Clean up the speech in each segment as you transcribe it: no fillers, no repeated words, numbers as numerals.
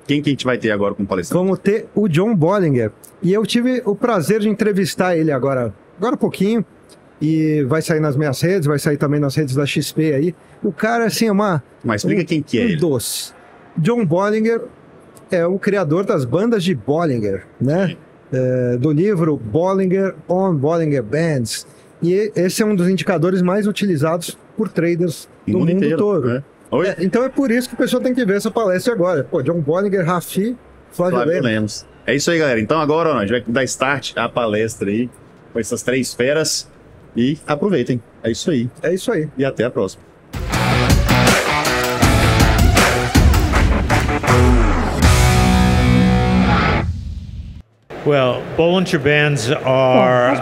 Quem que a gente vai ter agora como palestrante? Vamos ter o John Bollinger. E eu tive o prazer de entrevistar ele agora há pouquinho. E vai sair nas minhas redes, vai sair também nas redes da XP aí. O cara, assim, é Mas explica quem que é ele. Doce. John Bollinger é o criador das bandas de Bollinger, né? Do livro Bollinger on Bollinger Bands. E esse é um dos indicadores mais utilizados por traders do mundo inteiro, todo. né? Então é por isso que o pessoal tem que ver essa palestra agora. Pô, John Bollinger, Rafi, Flávio Lemos. É isso aí, galera. Então agora a gente vai dar start à palestra aí com essas 3 feras e aproveitem. É isso aí. É isso aí. E até a próxima. Well, Bollinger Bands are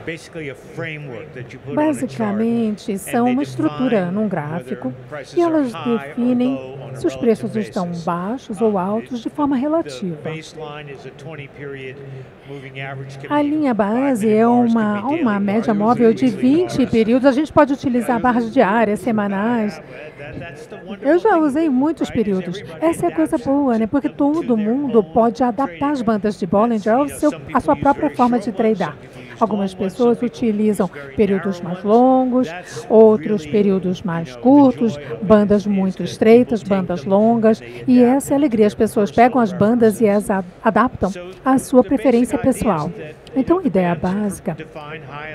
basically a framework that you put on a chart. Basicamente, são uma estrutura num gráfico e elas definem se os preços estão baixos ou altos de forma relativa. A linha base é uma média móvel de 20 períodos. A gente pode utilizar barras diárias, semanais. Eu já usei muitos períodos. Essa é a coisa boa, né? Porque todo mundo pode adaptar as bandas de Bollinger à sua própria forma de tradar. Algumas pessoas utilizam períodos mais longos, outros períodos mais curtos, bandas muito estreitas, bandas longas, e essa é a alegria. As pessoas pegam as bandas e as adaptam à sua preferência pessoal. Então, a ideia básica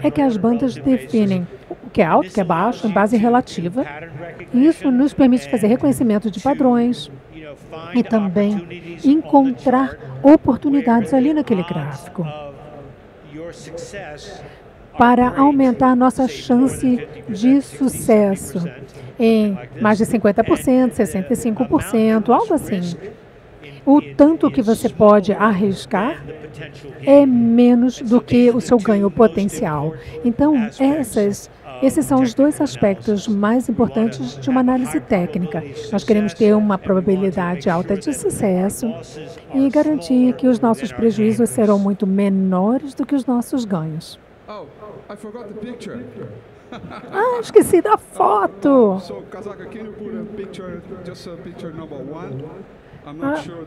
é que as bandas definem o que é alto, o que é baixo, em base relativa. Isso nos permite fazer reconhecimento de padrões e também encontrar oportunidades ali naquele gráfico para aumentar a nossa chance de sucesso em mais de 50%, 65%, algo assim. O tanto que você pode arriscar é menos do que o seu ganho potencial. Então, esses são os 2 aspectos mais importantes de uma análise técnica. Nós queremos ter uma probabilidade alta de sucesso e garantir que os nossos prejuízos serão muito menores do que os nossos ganhos. Esqueci da foto!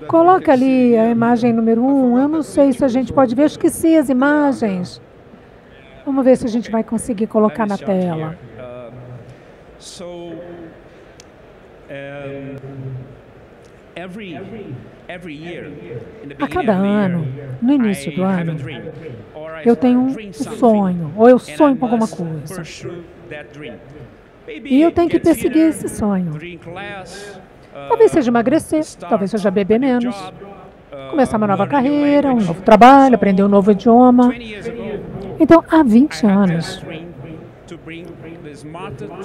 Coloca ali a imagem número 1. Eu não sei se a gente pode ver. Eu esqueci as imagens. Vamos ver se a gente vai conseguir colocar na tela. A cada ano, no início do ano, eu tenho um sonho, ou eu sonho com alguma coisa. E eu tenho que perseguir esse sonho. Talvez seja emagrecer, talvez seja beber menos, começar uma nova carreira, um novo trabalho, aprender um novo idioma. Então, há 20 anos,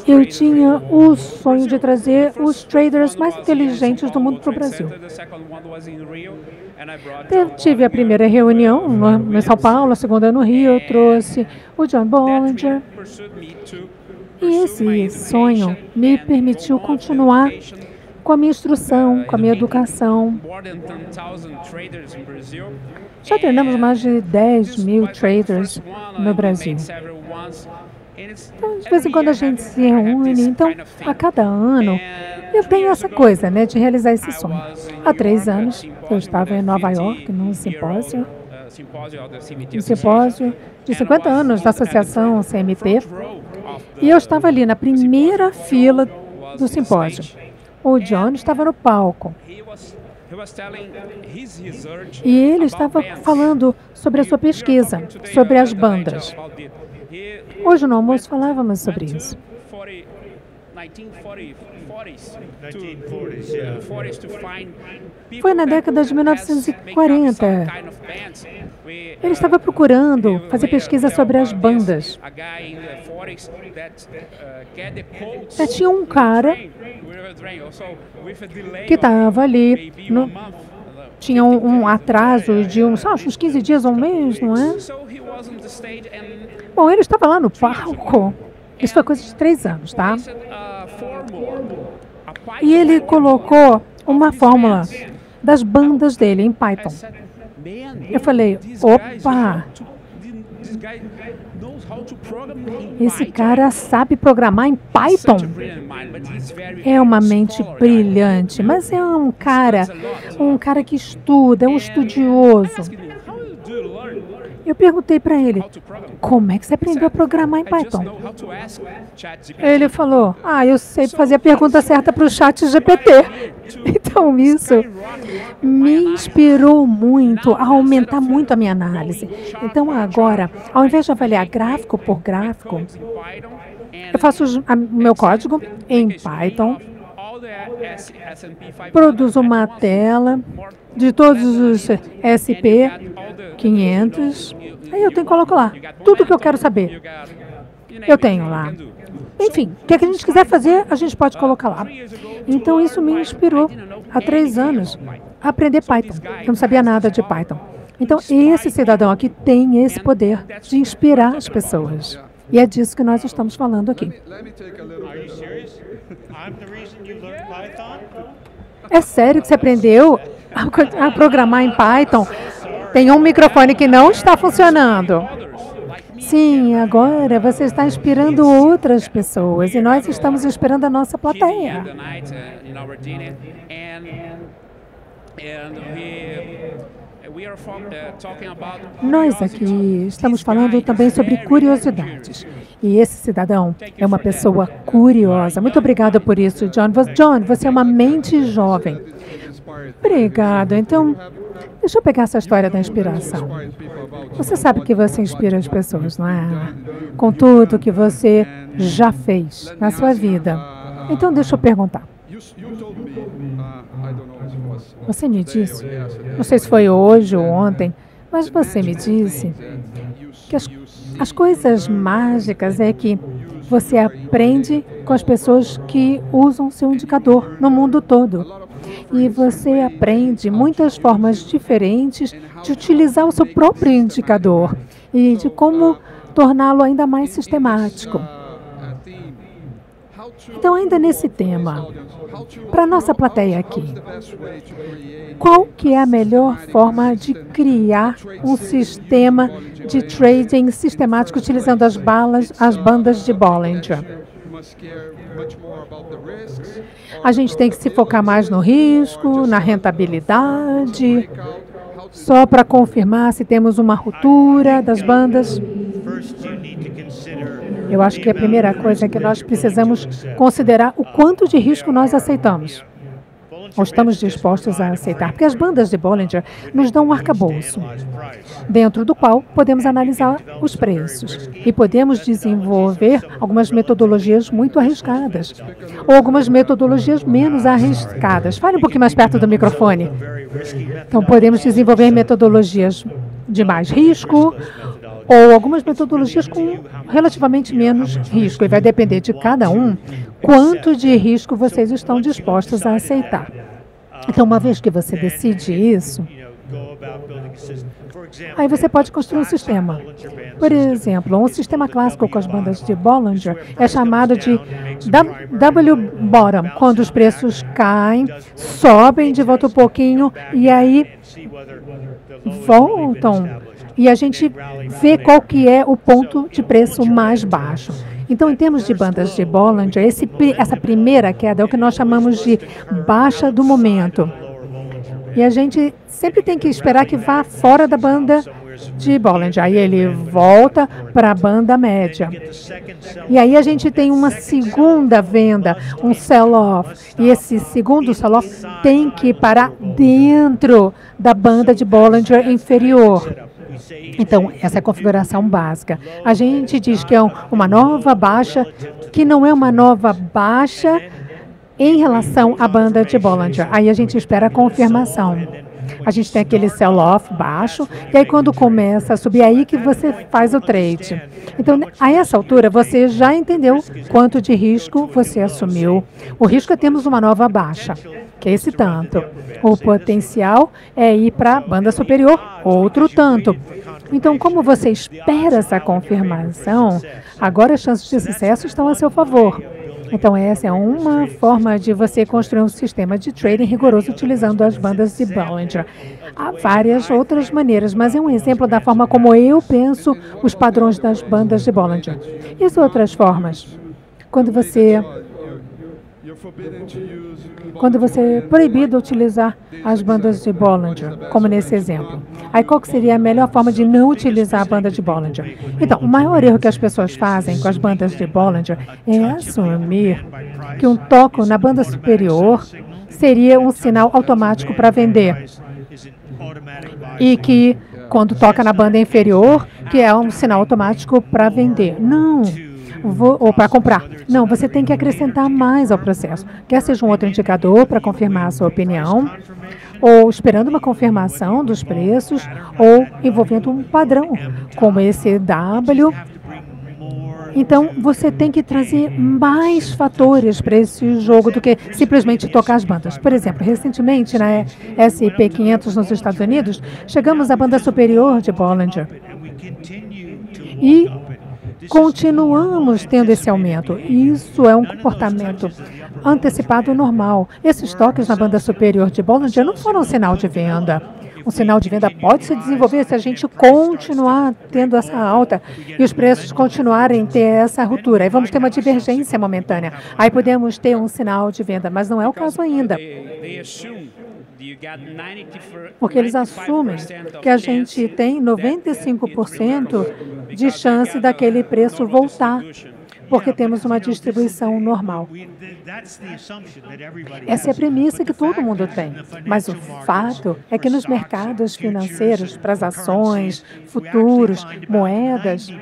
eu tinha o sonho de trazer os traders mais inteligentes do mundo para o Brasil. Tive a primeira reunião em São Paulo, a segunda no Rio, eu trouxe o John Bollinger. E esse sonho me permitiu continuar com a minha instrução, com a minha educação. Já treinamos mais de 10 mil traders no Brasil. Então, de vez em quando a gente se reúne. Então, a cada ano, eu tenho essa coisa, né, de realizar esse sonho. Há 3 anos, eu estava em Nova York, num simpósio de 50 anos da Associação CMT, e eu estava ali na primeira fila do simpósio. O John estava no palco. E ele estava falando sobre a sua pesquisa, sobre as bandas. Hoje no almoço falávamos sobre isso. Foi na década de 1940. Ele estava procurando fazer pesquisa sobre as bandas. Tinha um cara que estava ali, tinha um atraso de uns 15 dias ou um mês, não é? Bom, ele estava lá no palco. Isso foi coisa de 3 anos, tá? E ele colocou uma fórmula das bandas dele em Python. Eu falei, opa, Esse cara sabe programar em Python. É uma mente brilhante, mas é um cara que estuda, é um estudioso. Eu perguntei para ele, como é que você aprendeu a programar em Python? Ele falou, eu sei fazer a pergunta certa para o chat GPT. Então, isso me inspirou muito, a aumentar muito a minha análise. Então, agora, ao invés de avaliar gráfico por gráfico, eu faço o meu código em Python, produzo uma tela de todos os SP500, aí eu coloco lá tudo que eu quero saber. Eu tenho lá. Enfim, o que a gente quiser fazer, a gente pode colocar lá. Então, isso me inspirou há 3 anos a aprender Python. Eu não sabia nada de Python. Então, esse cidadão aqui tem esse poder de inspirar as pessoas. E é disso que nós estamos falando aqui. É sério que você aprendeu a programar em Python? Tem um microfone que não está funcionando. Sim, agora você está inspirando outras pessoas e nós estamos inspirando a nossa plateia. Nós aqui estamos falando também sobre curiosidades. E esse cidadão é uma pessoa curiosa. Muito obrigada por isso, John. John, você é uma mente jovem. Obrigado. Então, deixa eu pegar essa história da inspiração. Você sabe que você inspira as pessoas, não é? Com tudo que você já fez na sua vida. Então, deixa eu perguntar. Você me disse, não sei se foi hoje ou ontem, mas você me disse que as coisas mágicas é que você aprende com as pessoas que usam seu indicador no mundo todo. E você aprende muitas formas diferentes de utilizar o seu próprio indicador e de como torná-lo ainda mais sistemático. Então, ainda nesse tema, para a nossa plateia aqui, qual que é a melhor forma de criar um sistema de trading sistemático utilizando as bandas de Bollinger? A gente tem que se focar mais no risco, na rentabilidade, só para confirmar se temos uma ruptura das bandas. Eu acho que a primeira coisa é que nós precisamos considerar o quanto de risco nós aceitamos. Ou estamos dispostos a aceitar, porque as bandas de Bollinger nos dão um arcabouço, dentro do qual podemos analisar os preços e podemos desenvolver algumas metodologias muito arriscadas, ou algumas metodologias menos arriscadas. Fale um pouquinho mais perto do microfone. Então, podemos desenvolver metodologias de mais risco, ou algumas metodologias com relativamente menos risco. E vai depender de cada um quanto de risco vocês estão dispostos a aceitar. Então, uma vez que você decide isso, aí você pode construir um sistema. Por exemplo, um sistema clássico com as bandas de Bollinger é chamado de W-bottom, quando os preços caem, sobem de volta um pouquinho e aí voltam. E a gente vê qual que é o ponto de preço mais baixo. Então, em termos de bandas de Bollinger, essa primeira queda é o que nós chamamos de baixa do momento. E a gente sempre tem que esperar que vá fora da banda de Bollinger. Aí ele volta para a banda média. E aí a gente tem uma segunda venda, um sell-off. E esse segundo sell-off tem que parar dentro da banda de Bollinger inferior. Então, essa é a configuração básica. A gente diz que é uma nova baixa, que não é uma nova baixa em relação à banda de Bollinger. Aí a gente espera a confirmação. A gente tem aquele sell-off baixo, e aí quando começa a subir, é aí que você faz o trade. Então, a essa altura, você já entendeu quanto de risco você assumiu. O risco é termos uma nova baixa, que é esse tanto. O potencial é ir para a banda superior, outro tanto. Então, como você espera essa confirmação, agora as chances de sucesso estão a seu favor. Então, essa é uma forma de você construir um sistema de trading rigoroso utilizando as bandas de Bollinger. Há várias outras maneiras, mas é um exemplo da forma como eu penso os padrões das bandas de Bollinger. E as outras formas? Quando você é proibido utilizar as bandas de Bollinger, como nesse exemplo. Aí qual que seria a melhor forma de não utilizar a banda de Bollinger? Então, o maior erro que as pessoas fazem com as bandas de Bollinger é assumir que um toque na banda superior seria um sinal automático para vender. E que quando toca na banda inferior, que é um sinal automático para vender. Não. Ou para comprar. Não, você tem que acrescentar mais ao processo. Quer seja um outro indicador para confirmar a sua opinião, ou esperando uma confirmação dos preços, ou envolvendo um padrão, como esse W. Então, você tem que trazer mais fatores para esse jogo do que simplesmente tocar as bandas. Por exemplo, recentemente, na S&P 500 nos Estados Unidos, chegamos à banda superior de Bollinger. E continuamos tendo esse aumento. Isso é um comportamento antecipado normal. Esses toques na banda superior de Bollinger não foram um sinal de venda. Um sinal de venda pode se desenvolver se a gente continuar tendo essa alta e os preços continuarem a ter essa ruptura. Aí vamos ter uma divergência momentânea. Aí podemos ter um sinal de venda, mas não é o caso ainda. Porque eles assumem que a gente tem 95% de chance daquele preço voltar, porque temos uma distribuição normal. Essa é a premissa que todo mundo tem. Mas o fato é que nos mercados financeiros, para as ações, futuros, moedas,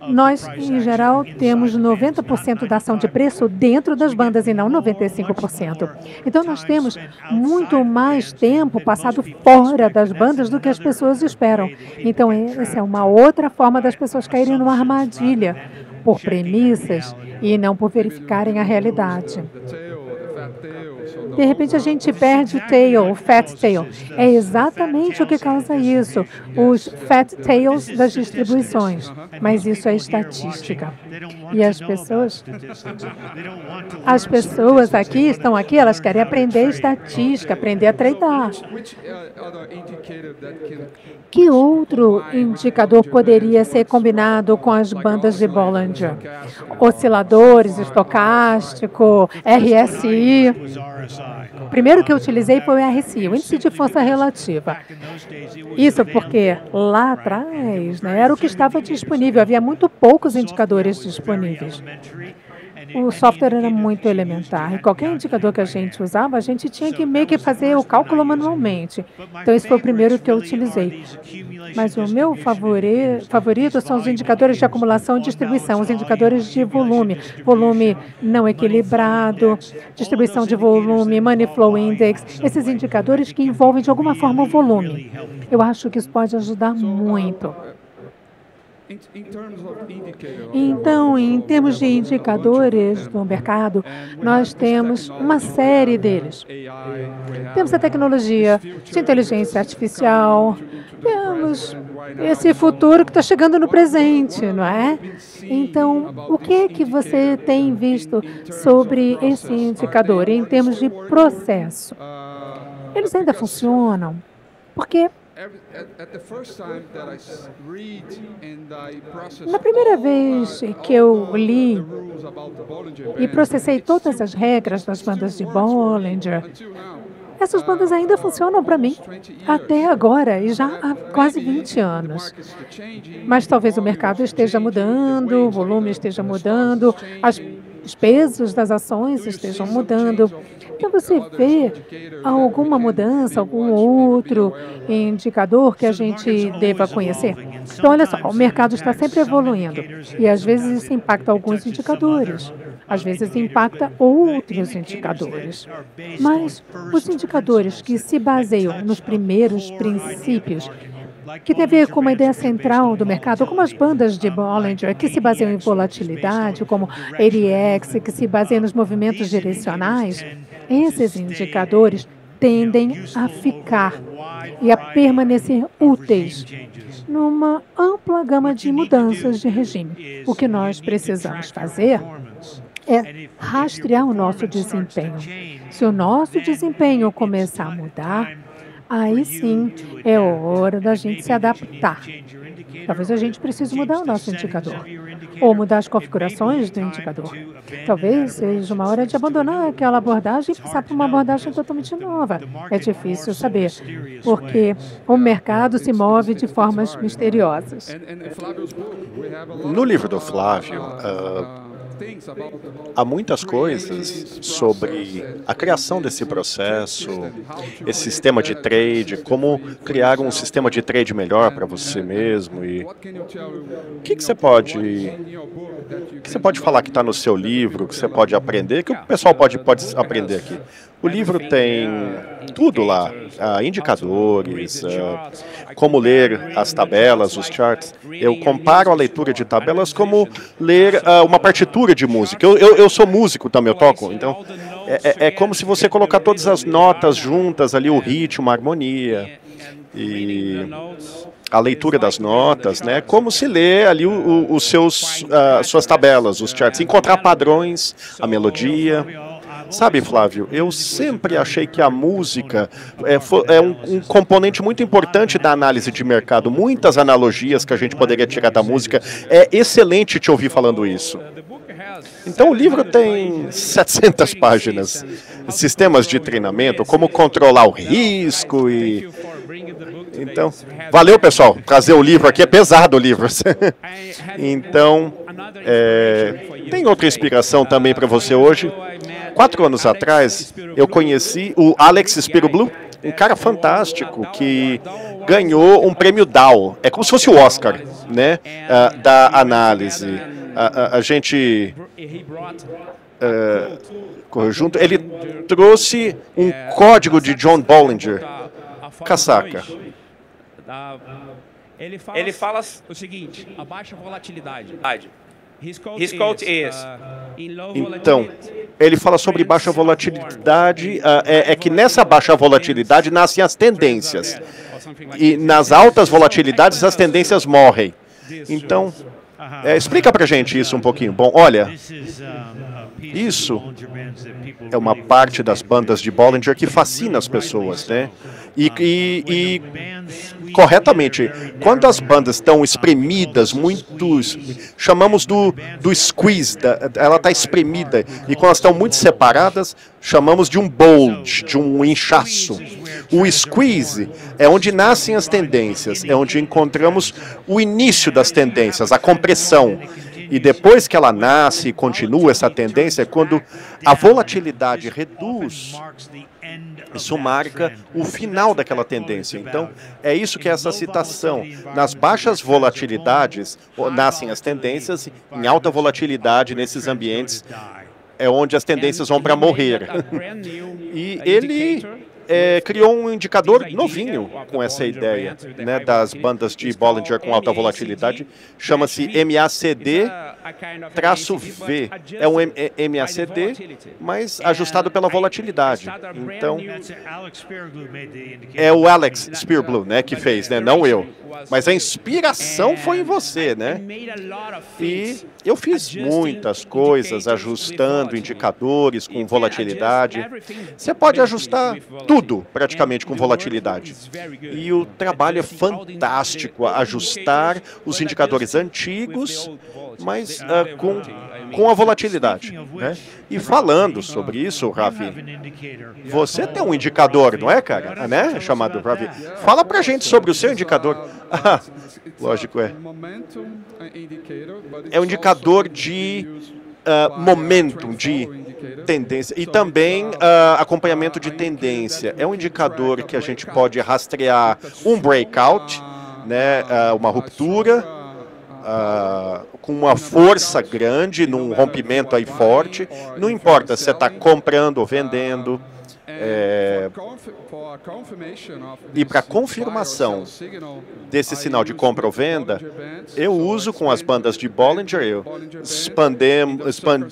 nós, em geral, temos 90% da ação de preço dentro das bandas e não 95%. Então, nós temos muito mais tempo passado fora das bandas do que as pessoas esperam. Então, essa é uma outra forma das pessoas caírem numa armadilha por premissas e não por verificarem a realidade. De repente, a gente perde o tail, o fat tail. É exatamente o que causa isso, os fat tails das distribuições. Mas isso é estatística. E as pessoas aqui estão aqui, elas querem aprender estatística, aprender a treinar. Que outro indicador poderia ser combinado com as bandas de Bollinger? Osciladores, estocástico, RSI. O primeiro que eu utilizei foi o RSI, o Índice de Força Relativa. Isso porque lá atrás, né, era o que estava disponível, havia muito poucos indicadores disponíveis. O software era muito elementar e qualquer indicador que a gente usava, a gente tinha que meio que fazer o cálculo manualmente. Então, esse foi o primeiro que eu utilizei. Mas o meu favorito são os indicadores de acumulação e distribuição, os indicadores de volume, volume não equilibrado, distribuição de volume, Money Flow Index, esses indicadores que envolvem de alguma forma o volume. Eu acho que isso pode ajudar muito. Então, em termos de indicadores do mercado, nós temos uma série deles. Temos a tecnologia de inteligência artificial, temos esse futuro que está chegando no presente, não é? Então, o que é que você tem visto sobre esse indicador em termos de processo? Eles ainda funcionam? Porque na primeira vez que eu li e processei todas as regras das bandas de Bollinger, essas bandas ainda funcionam para mim até agora e já há quase 20 anos. Mas talvez o mercado esteja mudando, o volume esteja mudando, os pesos das ações estejam mudando. Então, você vê alguma mudança, algum outro indicador que a gente deva conhecer? Então, olha só, o mercado está sempre evoluindo e, às vezes, isso impacta alguns indicadores, às vezes impacta outros indicadores. Mas os indicadores que se baseiam nos primeiros princípios, que tem a ver com uma ideia central do mercado, como as bandas de Bollinger, que se baseiam em volatilidade, como ADX, que se baseiam nos movimentos direcionais, esses indicadores tendem a ficar e a permanecer úteis numa ampla gama de mudanças de regime. O que nós precisamos fazer é rastrear o nosso desempenho. Se o nosso desempenho começar a mudar, aí sim é hora da gente se adaptar. Talvez a gente precise mudar o nosso indicador, ou mudar as configurações do indicador. Talvez seja uma hora de abandonar aquela abordagem e passar por uma abordagem totalmente nova. É difícil saber, porque o mercado se move de formas misteriosas. No livro do Flávio, há muitas coisas sobre a criação desse processo, esse sistema de trade, como criar um sistema de trade melhor para você mesmo. E o que você pode falar que está no seu livro, que você pode aprender, que o pessoal pode aprender aqui? O livro tem tudo lá, indicadores, como ler as tabelas, os charts. Eu comparo a leitura de tabelas como ler uma partitura de música. Eu sou músico também, eu toco. Então, é como se você colocar todas as notas juntas ali, o ritmo, a harmonia. E a leitura das notas, né? Como se lê ali suas tabelas, os charts, encontrar padrões, a melodia. Sabe, Flávio, eu sempre achei que a música é um componente muito importante da análise de mercado. Muitas analogias que a gente poderia tirar da música. É excelente te ouvir falando isso. Então, o livro tem 700 páginas. Sistemas de treinamento, como controlar o risco e... Então, valeu, pessoal. Trazer o livro aqui é pesado, o livro. Então, tem outra inspiração também para você hoje. 4 anos atrás, eu conheci o Alex Spiroblue, um cara fantástico que ganhou um prêmio Dow. É como se fosse o Oscar, né, da análise. A gente... junto, ele trouxe um código de John Bollinger. Casaca. Ele fala o seguinte: a baixa volatilidade. His quote is, então, ele fala sobre baixa volatilidade, é que nessa baixa volatilidade nascem as tendências. E nas altas volatilidades as tendências morrem. Então, explica pra gente isso um pouquinho. Bom, olha, isso é uma parte das bandas de Bollinger que fascina as pessoas, né? E corretamente, quando as bandas estão espremidas, chamamos do squeeze, ela está espremida, e quando elas estão muito separadas, chamamos de um bulge, de um inchaço. O squeeze é onde nascem as tendências, é onde encontramos o início das tendências, a compressão. E depois que ela nasce e continua essa tendência, quando a volatilidade reduz, isso marca o final daquela tendência. Então, é isso que é essa citação. Nas baixas volatilidades, nascem as tendências, em alta volatilidade, nesses ambientes, é onde as tendências vão para morrer. E ele criou um indicador novinho com essa ideia, né, das bandas de Bollinger com alta volatilidade. Chama-se MACD-V. É um MACD, mas ajustado pela volatilidade. Então, é o Alex Spiroblue, né, que fez, né, não eu. Mas a inspiração foi em você, né? E eu fiz muitas coisas ajustando indicadores com volatilidade. Você pode ajustar tudo praticamente com volatilidade. E o trabalho é fantástico, ajustar os indicadores antigos, mas com a volatilidade, né? E falando sobre isso, Ravi, você tem um indicador, não é, cara? Né? Chamado Ravi. Fala pra gente sobre o seu indicador. Lógico, é um indicador de momentum, de tendência, e também acompanhamento de tendência. É um indicador que a gente pode rastrear um breakout, né, uma ruptura, com uma força grande, num rompimento aí forte. Não importa se você está comprando ou vendendo. E para confirmação desse sinal de compra ou venda, eu uso com as bandas de Bollinger, eu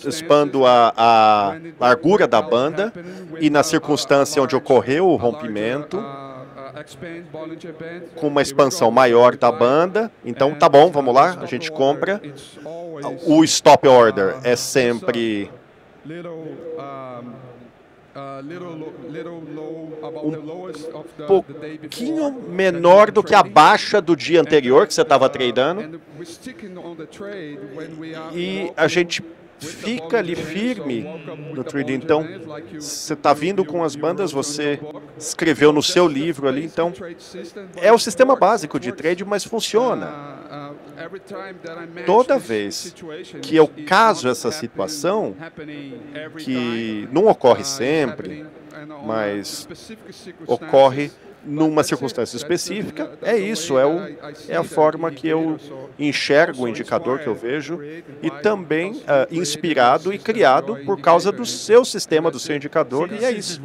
expando a largura da banda e na circunstância onde ocorreu o rompimento, com uma expansão maior da banda. Então, tá bom, vamos lá, a gente compra. O stop order é sempre pouquinho menor do que a baixa do dia anterior que você estava tradando. E a gente fica ali firme no trading. Então, você está vindo com as bandas, você escreveu no seu livro ali, então é o sistema básico de trade, mas funciona. Toda vez que eu caso essa situação, que não ocorre sempre, mas ocorre numa circunstância específica, é isso, é a forma que eu enxergo o indicador que eu vejo e também inspirado e criado por causa do seu sistema, do seu indicador, e é isso.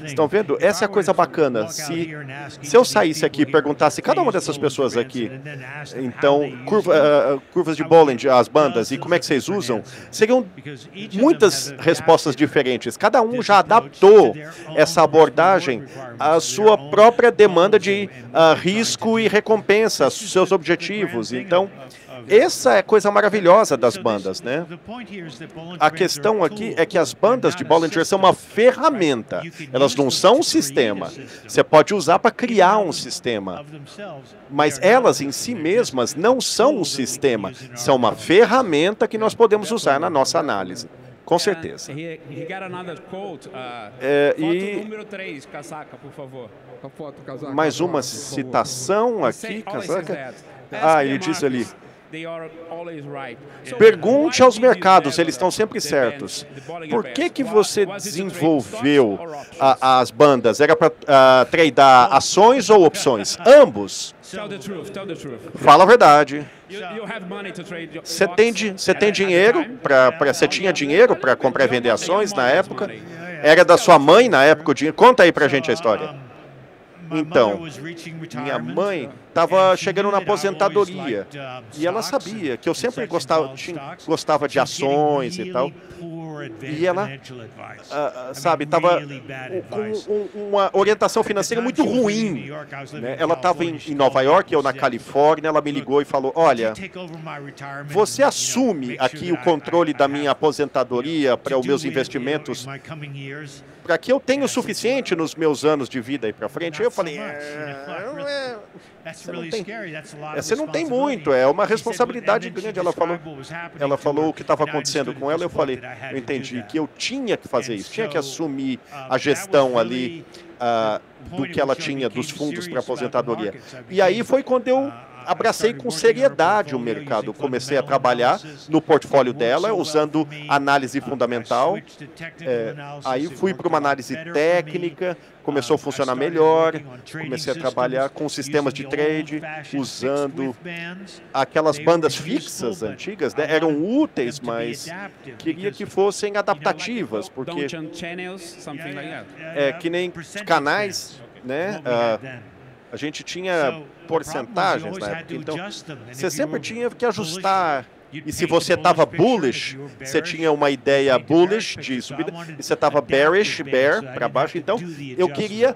Estão vendo? Essa é a coisa bacana. Se eu saísse aqui e perguntasse cada uma dessas pessoas aqui, então, curvas de Bollinger, as bandas, e como é que vocês usam, seriam muitas respostas diferentes. Cada um já adaptou essa abordagem à sua própria demanda de risco e recompensa, seus objetivos. Então, essa é a coisa maravilhosa das bandas, né? A questão aqui é que as bandas de Bollinger são uma ferramenta. Elas não são um sistema. Você pode usar para criar um sistema. Mas elas em si mesmas não são um sistema. São uma ferramenta que nós podemos usar na nossa análise. Com certeza. He got another quote. Foto número 3, Casaca, por favor. Mais uma citação aqui, Casaca. Ele diz ali: pergunte aos mercados, eles estão sempre certos. Por que você desenvolveu as bandas? Era para tradear ações ou opções? Ambos. Fala a verdade. Você tem dinheiro você tinha dinheiro para comprar e vender ações na época? Era da sua mãe na época o dinheiro? Conta aí pra gente a história. Então, minha mãe estava chegando na aposentadoria e ela sabia que eu sempre gostava de ações e tal. E ela, sabe, estava com uma orientação financeira muito ruim, né? Ela estava em Nova York, eu na Califórnia, ela me ligou e falou: olha, você assume aqui o controle da minha aposentadoria para os meus investimentos, para que eu tenha o suficiente nos meus anos de vida aí para frente? Eu falei, você não tem muito, é uma responsabilidade grande. Ela falou o que estava acontecendo com ela, eu falei, eu entendi que eu tinha que fazer isso, tinha que assumir a gestão ali do que ela tinha, dos fundos para aposentadoria. E aí foi quando eu abracei com seriedade o mercado. Comecei a trabalhar no portfólio dela, usando análise fundamental. Aí fui para uma análise técnica, começou a funcionar melhor. Comecei a trabalhar com sistemas de trade, usando aquelas bandas fixas antigas, né? Eram úteis, mas queria que fossem adaptativas, porque que nem canais, né? A gente tinha porcentagens na época, então você sempre tinha que ajustar. E se você estava bullish, você tinha uma ideia bullish de subida, e você estava bearish, bear, para baixo. Então, eu queria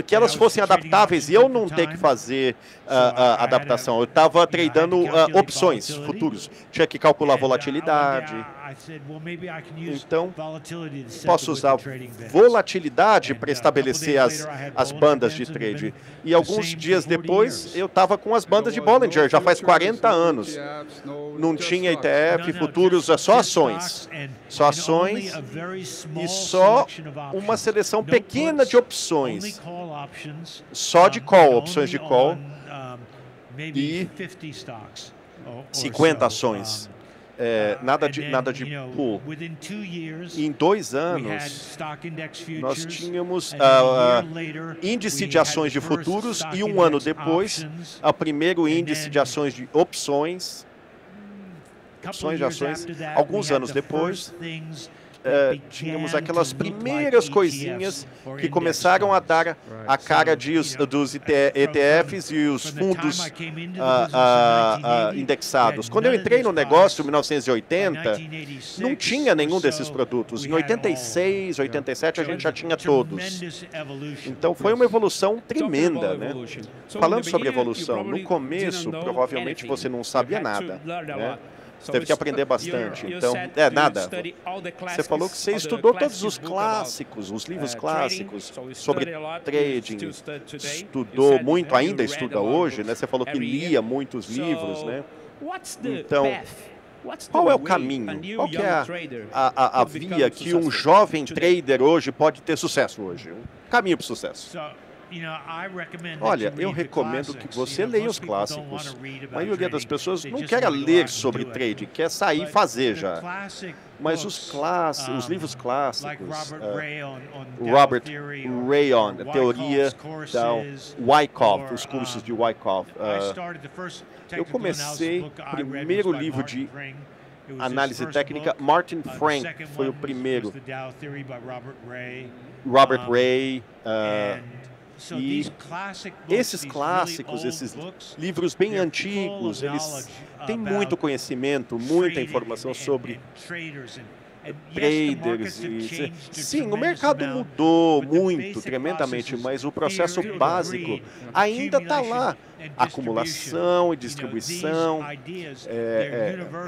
que elas fossem adaptáveis e eu não ter que fazer adaptação. Eu estava tradando opções, futuros. Tinha que calcular volatilidade. Então, posso usar volatilidade para estabelecer as bandas de trade. E alguns dias depois, eu estava com as bandas de Bollinger, já faz 40 anos. Não tinha ETF, futuros, só ações. Só ações e só uma seleção pequena de opções. Só de call, opções de call e 50 ações. Nada de pool. Em 2 anos, nós tínhamos índice de ações de futuros e 1 ano depois, o primeiro índice de ações de opções de ações. Alguns anos depois, tínhamos aquelas primeiras coisinhas que começaram a dar a cara dos ETFs e os fundos indexados. Quando eu entrei no negócio em 1980, não tinha nenhum desses produtos. Em 86, 87, a gente já tinha todos. Então, foi uma evolução tremenda, né? Falando sobre evolução, no começo, provavelmente você não sabia nada, né? Você teve que aprender bastante. Então, nada. Você falou que você estudou todos os clássicos, os livros clássicos sobre trading. Estudou muito, ainda estuda hoje, né? Você falou que lia muitos livros, né? Então, qual é o caminho? Qual que é a via que um jovem trader hoje pode ter sucesso hoje? Um caminho para o sucesso. Olha, eu recomendo que você leia os clássicos. A maioria das pessoas não quer ler sobre trading, quer sair e fazer já. Mas os livros clássicos, Robert Rayon, a teoria da Wyckoff, os cursos de Wyckoff. Eu comecei o primeiro livro de análise técnica, Martin Frank foi o primeiro. Robert Ray. E esses clássicos, esses livros bem antigos, eles têm muito conhecimento, muita informação sobre traders. Sim, o mercado mudou muito, tremendamente, mas o processo básico ainda está lá. Acumulação e distribuição,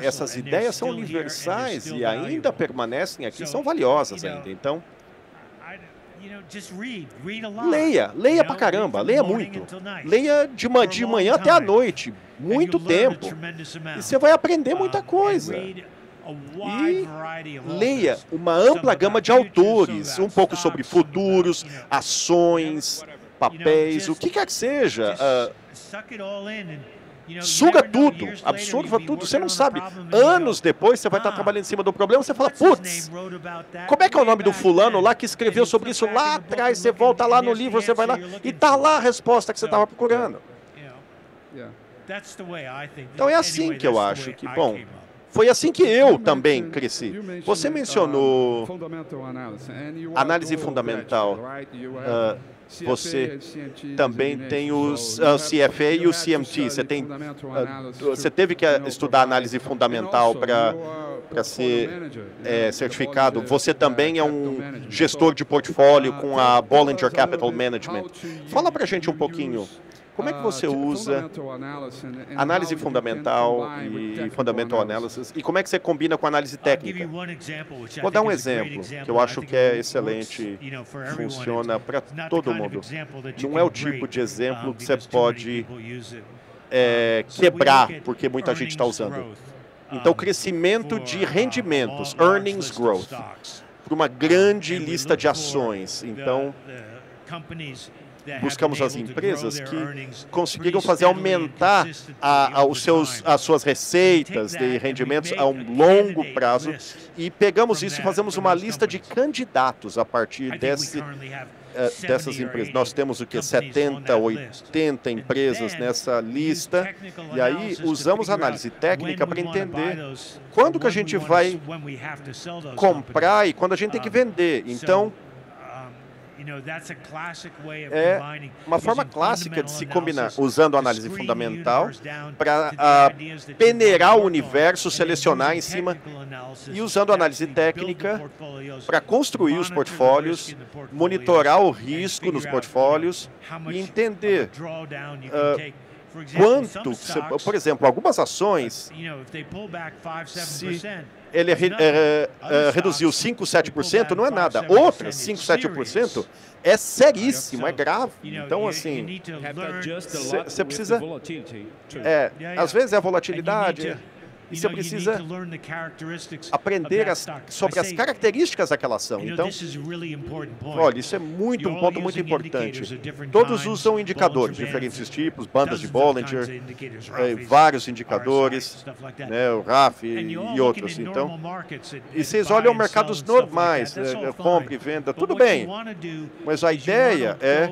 essas ideias são universais e ainda permanecem aqui, são valiosas ainda. Então, leia pra caramba, leia muito. Leia de manhã até a noite, muito tempo. E você vai aprender muita coisa. E leia uma ampla gama de autores, um pouco sobre futuros, ações, papéis, o que quer que seja. Suga tudo, absorva tudo. Você não sabe. Anos depois, você vai estar trabalhando em cima do problema, você fala, putz, como é que é o nome do fulano lá que escreveu sobre isso lá atrás? Você volta lá no livro, você vai lá e está lá a resposta que você estava procurando. Então é assim que eu acho que, bom, foi assim que eu também cresci. Você mencionou análise fundamental. Você também tem os CFA e o CMT. Você teve que estudar análise fundamental para ser certificado. Você também é um gestor de portfólio com a Bollinger Capital Management. Fala para a gente um pouquinho. Como é que você usa análise fundamental e fundamental analysis e como é que você combina com análise técnica? Vou dar um exemplo que eu acho que é excelente, funciona para todo mundo. Não é o tipo de exemplo que você pode quebrar porque muita gente está usando. Então, crescimento de rendimentos, earnings growth, para uma grande lista de ações. Então, buscamos as empresas que conseguiram fazer aumentar as suas receitas de rendimentos a um longo prazo e pegamos isso e fazemos uma lista de candidatos a partir dessas empresas. Nós temos o que? 70, 80 empresas nessa lista e aí usamos análise técnica para entender quando que a gente vai comprar e quando a gente tem que vender. Então, é uma forma clássica de se combinar, usando a análise fundamental para peneirar o universo, selecionar em cima, e usando a análise técnica para construir os portfólios, monitorar o risco nos portfólios e entender quanto, por exemplo, algumas ações, se ele reduziu 5, 7%, não é nada. Outras, 5, 7%, é seríssimo, é grave. Então, assim, você precisa... às vezes é a volatilidade... E você precisa aprender sobre as características daquela ação. Então, olha, isso é um ponto muito importante. Todos usam indicadores, diferentes tipos, bandas de Bollinger, vários indicadores, né, o RAF e outros. Então, e vocês olham mercados normais, compra e venda, tudo bem. Mas a ideia é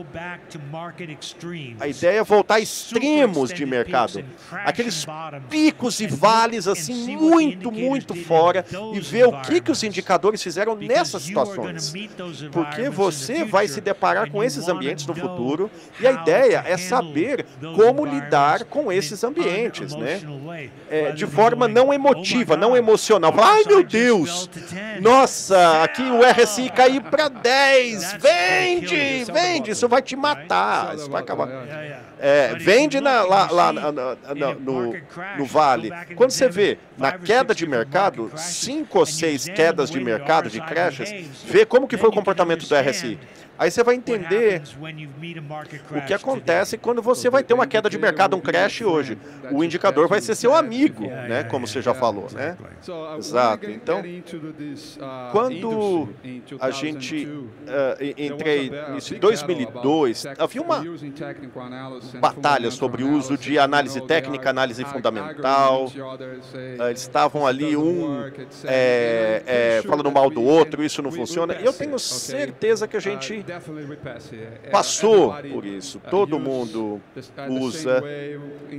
voltar a extremos de mercado. Aqueles picos e vales assim, muito fora e ver o que os indicadores fizeram nessas situações. Porque você vai se deparar com esses ambientes no futuro e a ideia é saber como lidar com esses ambientes, né? De forma não emotiva, não emocional. Ai, meu Deus! Nossa, aqui o RSI caiu para 10. Vende! Isso vai te matar. Isso vai acabar. Vende lá no vale. Quando você vê vê na queda de mercado, 5 ou 6 quedas de mercado, de crashes, vê como que foi o comportamento do RSI. Aí você vai entender o que acontece quando você vai ter uma queda de mercado, um crash hoje. O indicador vai ser seu amigo, né? Como você já falou, né? Exato. Então, quando a gente entrei em 2002, havia uma batalha sobre o uso de análise técnica, análise fundamental. Eles estavam ali, falando mal do outro, isso não funciona. E eu tenho certeza que a gente passou por isso. Todo mundo usa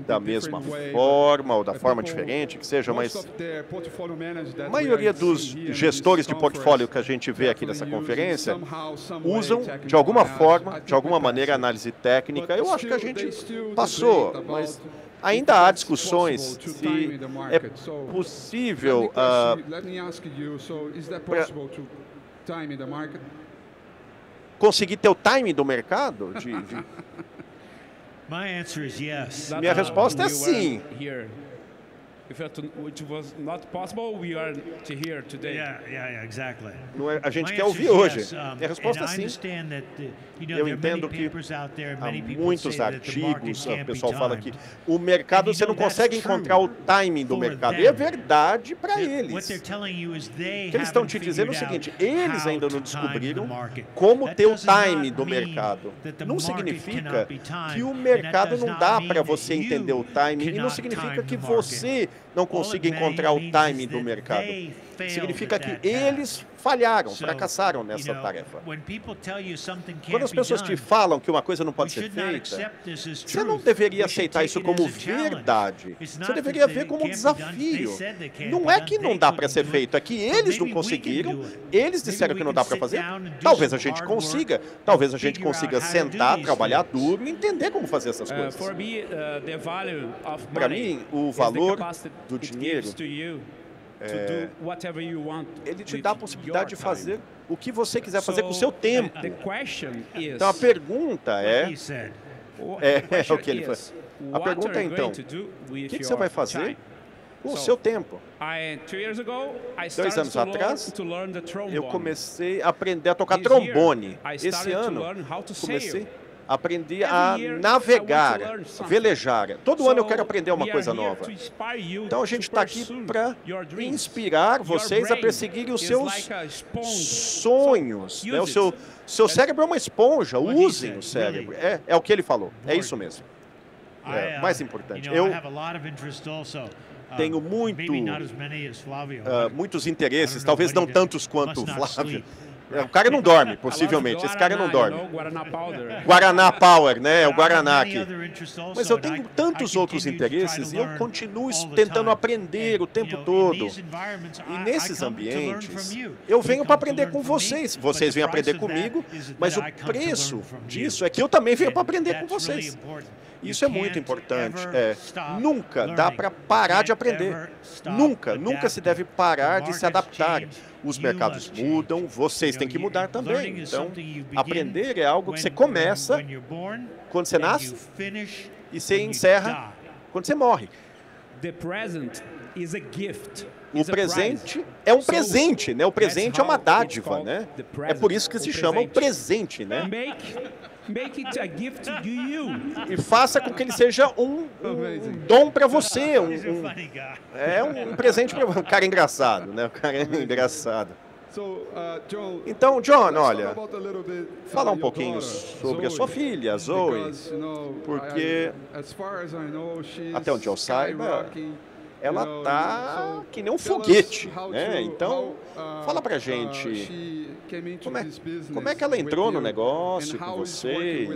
da mesma forma ou da forma diferente, que seja, mas a maioria dos gestores de portfólio que a gente vê aqui nessa conferência usam, de alguma forma, de alguma maneira, análise técnica. Eu acho que a gente passou, mas ainda há discussões se é possível conseguir ter o timing do mercado? Minha resposta é sim. If it was not possible, we are here today. Exactly. A gente quer ouvir hoje. E a resposta é sim. Eu entendo que há muitos artigos, o pessoal fala que o mercado, você não consegue encontrar o timing do mercado. E é verdade para eles. O que eles estão te dizendo é o seguinte, eles ainda não descobriram como ter o timing do mercado. Não significa que o mercado não dá para você entender o timing, e não significa que você não consiga encontrar o timing do mercado. Significa que eles falharam, fracassaram nessa tarefa. Quando as pessoas te falam que uma coisa não pode ser feita, você não deveria aceitar isso como verdade. Você deveria ver como um desafio. Não é que não dá para ser feito, é que eles não conseguiram, eles disseram que não dá para fazer. Talvez a gente consiga. Talvez a gente consiga sentar, trabalhar duro e entender como fazer essas coisas. Para mim, o valor do dinheiro ele te dá a possibilidade de fazer o que você quiser fazer com o seu tempo. Então a pergunta é o que ele faz. A pergunta é então, o que você vai fazer com o seu tempo? 2 anos atrás, eu comecei a aprender a tocar trombone. Esse ano, comecei a aprender a navegar, velejar. Todo ano eu quero aprender uma coisa nova. Então a gente está aqui para inspirar vocês a perseguirem os seus sonhos. Né? O seu cérebro é uma esponja, usem o cérebro. É o que ele falou, é isso mesmo. É mais importante. Eu tenho muitos interesses, talvez não tantos quanto o Flávio. O cara não dorme, possivelmente. Esse cara não dorme. Guaraná Power, né? É o Guaraná aqui. Mas eu tenho tantos outros interesses e eu continuo tentando aprender o tempo todo. E nesses ambientes, eu venho para aprender com vocês. Vocês vêm aprender comigo, mas o preço disso é que eu também venho para aprender com vocês. Isso é muito importante. Nunca dá para parar de aprender. Nunca se deve parar de se adaptar. Os mercados mudam, vocês têm que mudar também. Então, aprender é algo que você começa quando você nasce e você encerra quando você morre. O presente é um presente, né? O presente é uma dádiva, né? É por isso que se chama o presente, né? E faça com que ele seja um dom para você, um presente para você. Um cara engraçado, né? O cara é engraçado. Então, John, olha, fala um pouquinho sobre a sua filha, Zoe, porque até onde eu saiba, ela tá que nem um foguete, né? Então, fala pra gente como é que ela entrou no negócio com você?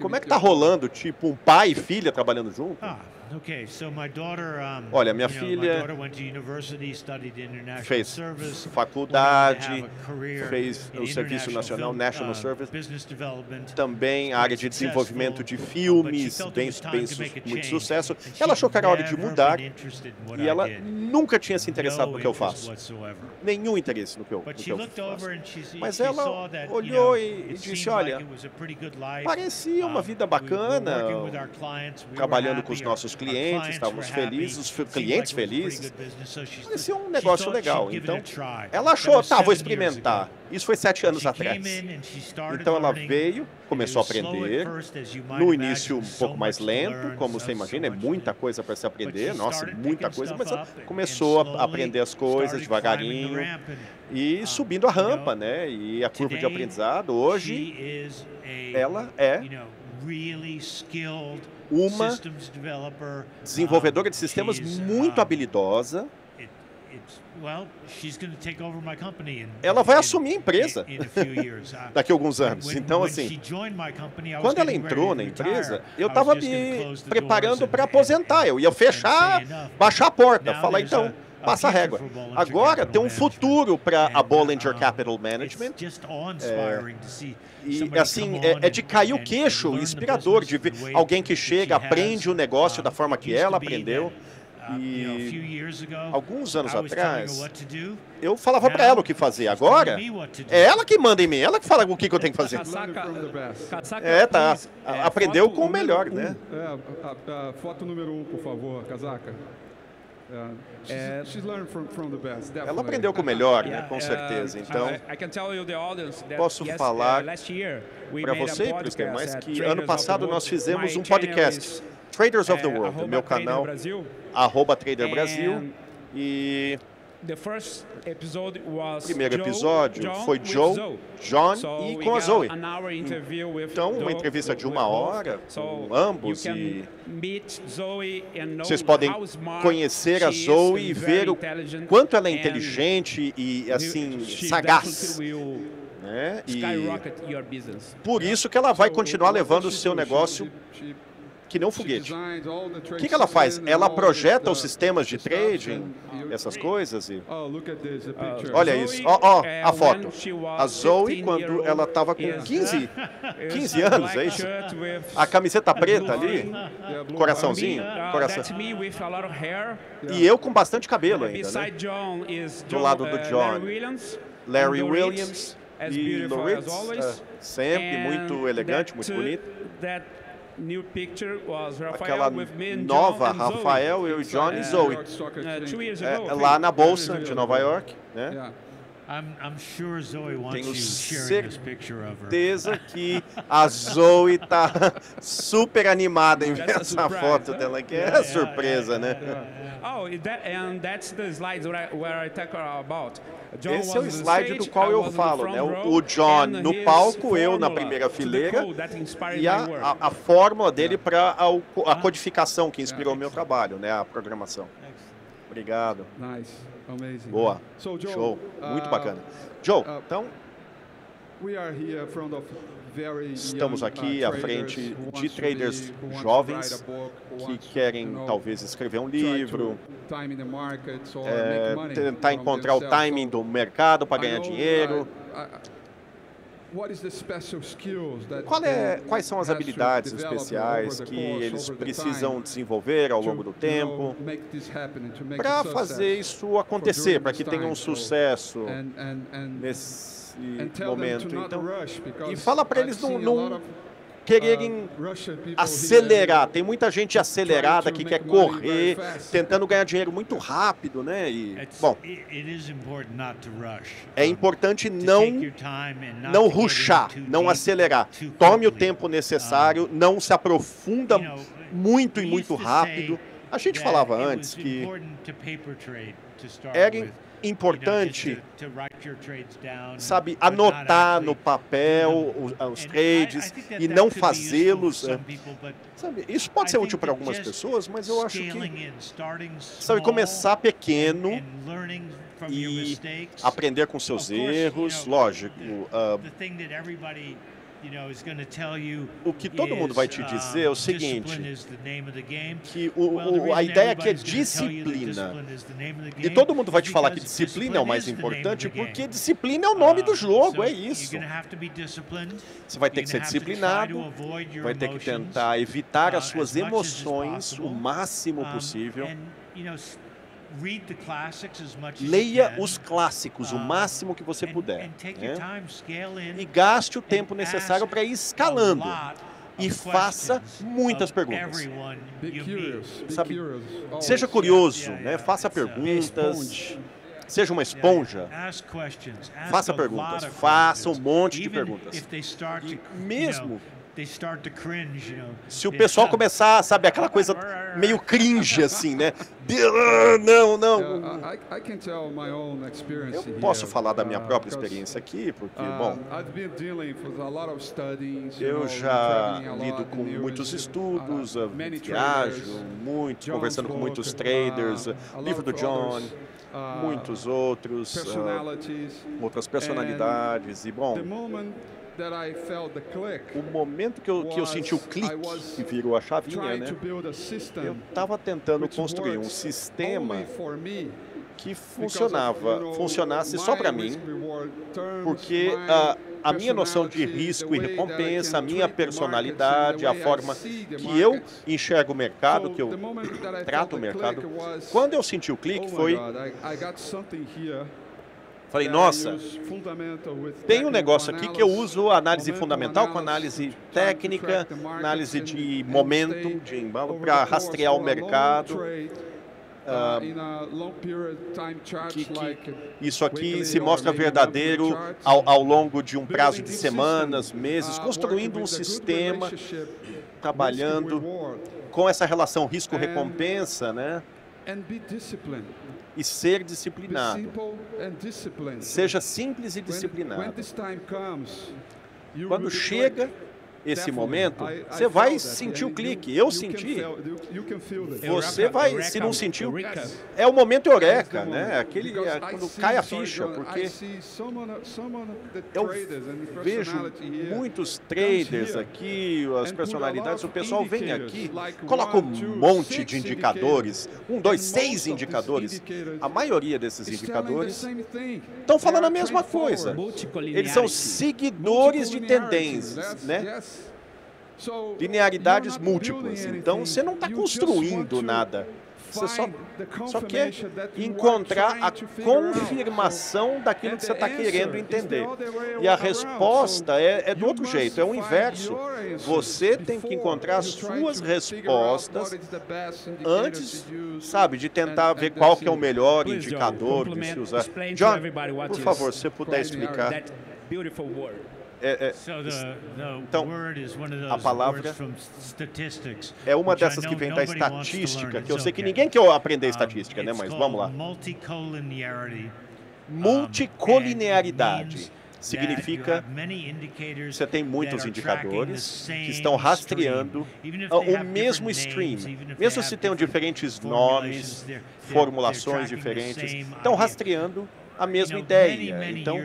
Como é que tá rolando, tipo, um pai e filha trabalhando junto? Olha, minha filha fez faculdade, fez o Serviço Nacional, National Service, também a área de desenvolvimento de filmes, muito sucesso. Ela achou que era hora de mudar e ela nunca tinha se interessado no que eu faço. Nenhum interesse no que eu faço. Mas ela olhou e disse, olha, parecia uma vida bacana, trabalhando com os nossos clientes, estávamos felizes, os clientes felizes. Parecia um negócio legal. Então, ela achou, tá, vou experimentar. Isso foi 7 anos atrás. Então ela veio, começou a aprender. No início, um pouco mais lento, como você imagina, é muita coisa para se aprender. Nossa, muita coisa, mas ela começou a aprender as coisas devagarinho e subindo a rampa, né? E a curva de aprendizado. Hoje, ela é uma desenvolvedora de sistemas muito habilidosa. Ela vai assumir a empresa daqui a alguns anos. Então, assim, quando ela entrou na empresa, eu estava me preparando para aposentar. Eu ia fechar, baixar a porta, falar, então, passa a régua. Agora tem um futuro para a Bollinger Capital Management. E assim, é de cair o queixo, inspirador, de ver alguém que chega, aprende o negócio da forma que ela aprendeu. E alguns anos atrás, eu falava para ela o que fazer. Agora, é ela que manda em mim, ela que fala o que eu tenho que fazer. Aprendeu com o melhor, né? Foto número 1, por favor, Casaca. Ela aprendeu com o melhor, né? Com certeza. Então, posso falar para você e para os demais que ano passado nós fizemos um podcast, Traders of the World, no meu canal, @TraderBrasil, e o primeiro episódio foi Joe, John e com a Zoe. Então, uma entrevista de 1 hora com ambos e vocês podem conhecer a Zoe e ver o quanto ela é inteligente e, assim, sagaz. Né? E por isso que ela vai continuar levando o seu negócio que nem um foguete. O que ela faz? Ela projeta os sistemas de trading, essas coisas. E olha isso, ó, a foto. A Zoe, quando ela estava com 15 anos, é isso? A camiseta preta ali, coraçãozinho, coração. E eu com bastante cabelo ainda, né? Do lado do John, Larry Williams e Loritz, sempre muito elegante, muito bonito. Aquela nova Rafael, eu, John e Zoe. Lá na Bolsa de Nova York, né? Tenho certeza que a Zoe está super animada em ver essa foto dela, que é surpresa, né? Esse é o slide do qual eu falo, né? O John no palco, eu na primeira fileira, e a fórmula dele para a codificação que inspirou o meu trabalho, né? A programação. Obrigado. Boa. Show. Muito bacana. Joe, então, estamos aqui à frente de traders jovens que querem talvez escrever um livro, tentar encontrar o timing do mercado para ganhar dinheiro. Quais são as habilidades especiais que eles precisam desenvolver ao longo do tempo para fazer isso acontecer, para que tenham um sucesso nesse momento? Então, e fala para eles não quererem acelerar. Tem muita gente acelerada que quer correr, tentando ganhar dinheiro muito rápido, né? E, bom, é importante não rushar, não acelerar. Tome o tempo necessário, não se aprofunda muito e muito rápido. A gente falava antes que era importante, sabe, anotar no papel os trades e não fazê-los. Sabe, isso pode ser útil para algumas pessoas, mas eu acho que, sabe, começar pequeno e aprender com seus erros, lógico. O que todo mundo vai te dizer é o seguinte, que a ideia aqui é disciplina. E todo mundo vai te falar que disciplina é o mais importante, porque disciplina é o nome do jogo, é isso. Você vai ter que ser disciplinado, vai ter que tentar evitar as suas emoções o máximo possível. Leia os clássicos o máximo que você puder, né? E gaste o tempo necessário para ir escalando. e faça muitas perguntas. Be curious. Be Sabe, curious. Always. Seja curioso, né? Faça perguntas. Seja uma esponja. Faça perguntas. Faça um monte de perguntas. E mesmo se o pessoal começar, sabe, aquela coisa meio cringe, assim, né? Não. I can tell my own experience Eu here, posso falar da minha própria because, experiência aqui, porque, bom, I've been dealing with a lot of studies, eu já traveling a lido lot com in the muitos US, estudos, many viajo traders, muito, John's conversando com book, muitos traders, a lot livro do of John, others, muitos outros, personalities. outras personalidades, e bom, The moment that I felt the click, o momento que eu senti o clique e virou a chavinha, trying né? to build a system Eu estava tentando which construir um works sistema only for me, que because of, funcionasse my só para mim, risk-reward terms, porque my a minha noção de personality, risco the e way that I recompensa, can a minha treat the personalidade, a markets, the way I forma see the que eu markets. enxergo o mercado, So, que eu the moment that I trato o felt the mercado. click was, Quando eu senti o clique, oh my foi, God, I got something here falei, that I nossa, use fundamental with tem um technical negócio aqui que eu analysis, uso análise momentum fundamental com analysis, análise trying to técnica, track the markets análise and de stay momento, de embalo, over para the course rastrear o for a long mercado. trade, in a long period time charts Que like isso aqui weekly se or mostra maybe verdadeiro monthly charts. ao longo de um prazo de Building semanas, system, meses, construindo working um with a good sistema, relationship, trabalhando risk-reward, com essa relação risco-recompensa, né? and be disciplined. E ser Be disciplinado. simple and disciplined. Seja simples e When disciplinado. this time comes, you will Quando be chega click. esse Definitely. momento, I você vai felt that, sentir o and clique. you Eu can senti. you can feel it. Você vai, se não sentiu, é o momento eureka, né? Aquele, quando cai a ficha, porque eu vejo muitos traders aqui, as personalidades, o pessoal vem aqui, coloca um monte de indicadores, 1, 2, 6 indicadores. A maioria desses indicadores estão falando a mesma coisa. Eles são seguidores de tendências, né? Linearidades múltiplas. Então, você não está construindo nada. Você só quer encontrar a confirmação daquilo que você está querendo entender. E a resposta é do outro jeito, é o inverso. Você tem que encontrar as suas respostas antes, sabe, de tentar ver qual que é o melhor indicador de se usar. John, por favor, se você puder explicar. Então, a palavra é uma dessas que vem da estatística, que eu sei que ninguém quer aprender estatística, né? Mas vamos lá. Multicolinearidade significa que você tem muitos indicadores que estão rastreando o mesmo stream. Mesmo se tenham diferentes nomes, formulações diferentes, estão rastreando a mesma ideia. Então,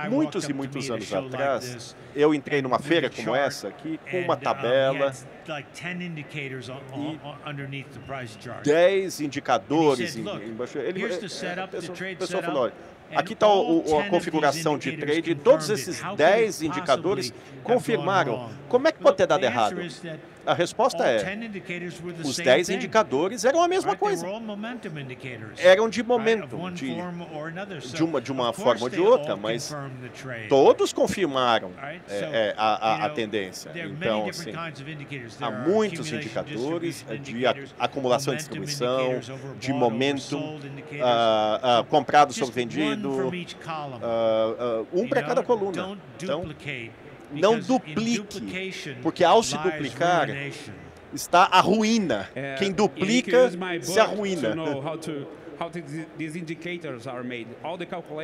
muitos e muitos anos atrás, eu entrei numa feira como essa aqui, com uma tabela e 10 indicadores embaixo. A pessoa falou, olha, aqui está a configuração de trade e todos esses 10 indicadores confirmaram. Como é que pode ter dado errado? A resposta é, os 10 indicadores eram a mesma coisa. Eram de momento, de uma forma ou de outra, mas todos confirmaram a tendência. Então, assim, há muitos indicadores de acumulação e distribuição, de momentum, comprado sobre vendido, um para cada coluna. Então, não duplique, porque ao se duplicar, está a ruína. Quem duplica, se arruína.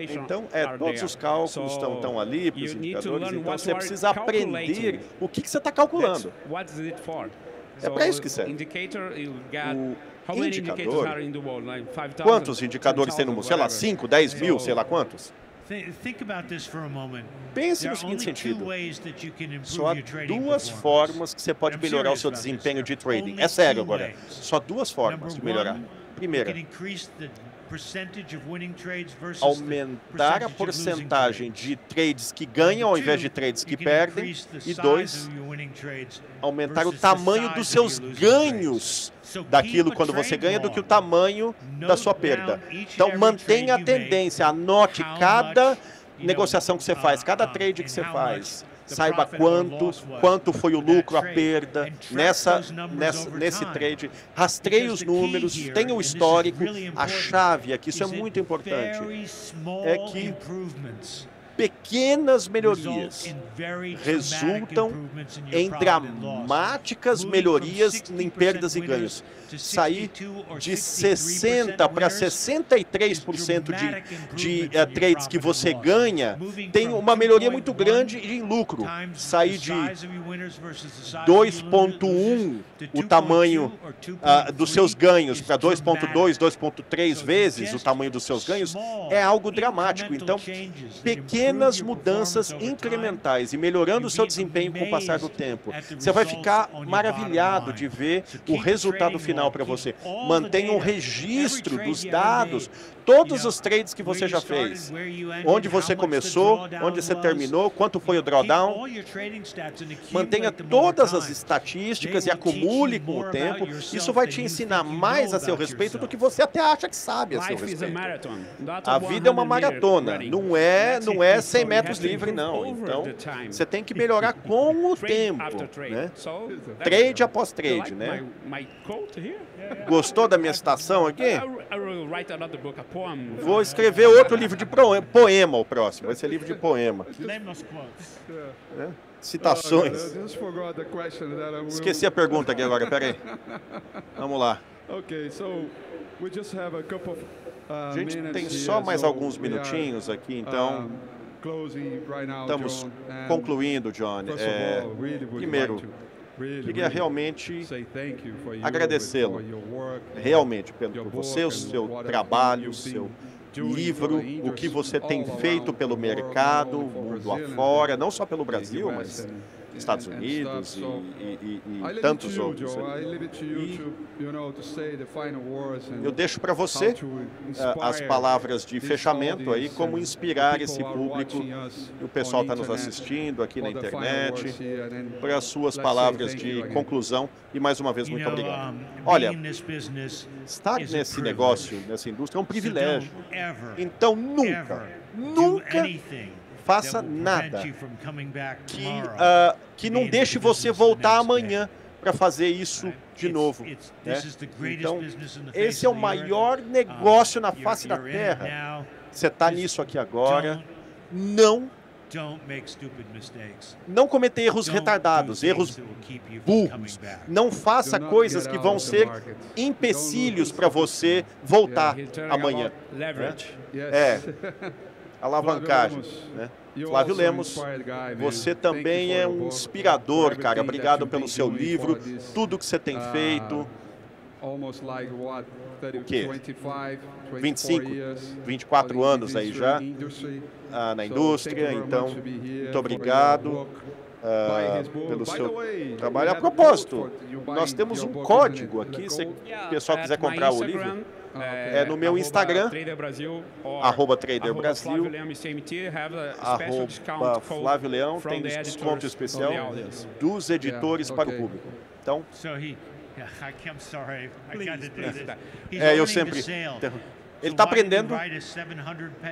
Então, todos os cálculos estão ali para os indicadores, então você precisa aprender o que você está calculando. É para isso que serve. O indicador, quantos indicadores tem no mundo? Sei lá, 5, 10 mil, sei lá quantos? Pense no seguinte sentido. Só há duas formas que você pode melhorar o seu desempenho de trading. É sério agora. Só duas formas de melhorar. Primeira, aumentar a porcentagem de trades que ganham ao invés de trades que perdem. E 2, aumentar o tamanho dos seus ganhos daquilo quando você ganha do que o tamanho da sua perda. Então, mantenha a tendência, anote cada negociação que você faz, cada trade que você faz, saiba quanto foi o lucro, a perda nesse trade, rastreie os números, tenha o histórico. A chave aqui, isso é muito importante, é que pequenas melhorias resultam em dramáticas melhorias em perdas e ganhos. Sair de 60% para 63% de trades que você ganha tem uma melhoria muito grande em lucro. Sair de 2,1 o tamanho dos seus ganhos para 2,2, 2,3 vezes o tamanho dos seus ganhos é algo dramático. Então, pequenas mudanças incrementais e melhorando o seu desempenho com o passar do tempo. Você vai ficar maravilhado de ver o resultado final para você. Mantenha um registro dos dados, todos os trades que você já fez. Onde você começou, onde você terminou, quanto foi o drawdown. Mantenha todas as estatísticas e acumule com o tempo. Isso vai te ensinar mais a seu respeito do que você até acha que sabe a seu respeito. A vida é uma maratona, não é 100 metros livre, não. Então, você tem que melhorar com o tempo, né? Trade após trade, né? Gostou da minha citação aqui? Vou escrever outro livro de poema, o próximo. Vai ser livro de poema. Citações. Esqueci a pergunta aqui agora, peraí. Vamos lá. A gente tem só mais alguns minutinhos aqui, então estamos concluindo, John. Primeiro, queria realmente agradecê-lo, realmente, por você, o seu trabalho, o seu livro, o que você tem feito pelo mercado, mundo afora, não só pelo Brasil, mas Estados Unidos e tantos outros. Eu deixo para você as palavras de fechamento aí, como inspirar esse público. O pessoal está nos assistindo aqui na internet, para as suas palavras de conclusão. E mais uma vez, muito obrigado. Olha, estar nesse negócio, nessa indústria, é um privilégio. Então, nunca faça nada que não deixe você voltar amanhã para fazer isso de novo. Né? Então, esse é o maior negócio na face da Terra. Você está nisso aqui agora. Não cometer erros retardados, erros burros. Não faça coisas que vão ser empecilhos para você voltar amanhã. Alavancagem, né? Flávio Lemos, você também é um inspirador, cara. Obrigado pelo seu livro, tudo que você tem feito. O quê? 25, 24 anos aí já na indústria, então, muito obrado pelo seu trabalho. A propósito, nós temos um código aqui, se o pessoal quiser comprar o livro, é no meu Instagram, @TraderBrasil, @FlávioLeão, tem desconto especial dos editores para o público. Então, eu sempre... Ele está aprendendo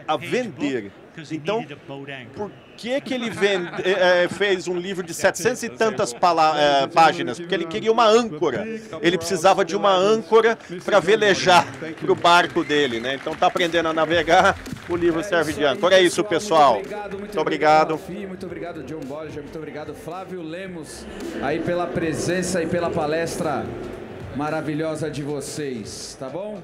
a vender. Então, por que ele fez um livro de 700 e tantas páginas? Porque ele queria uma âncora. Ele precisava de uma âncora para velejar para o barco dele, né? Então, está aprendendo a navegar, o livro serve de âncora. É isso, pessoal. Muito obrigado. Muito obrigado, John Bollinger. Muito obrigado, Flávio Lemos, aí pela presença e pela palestra maravilhosa de vocês, tá bom?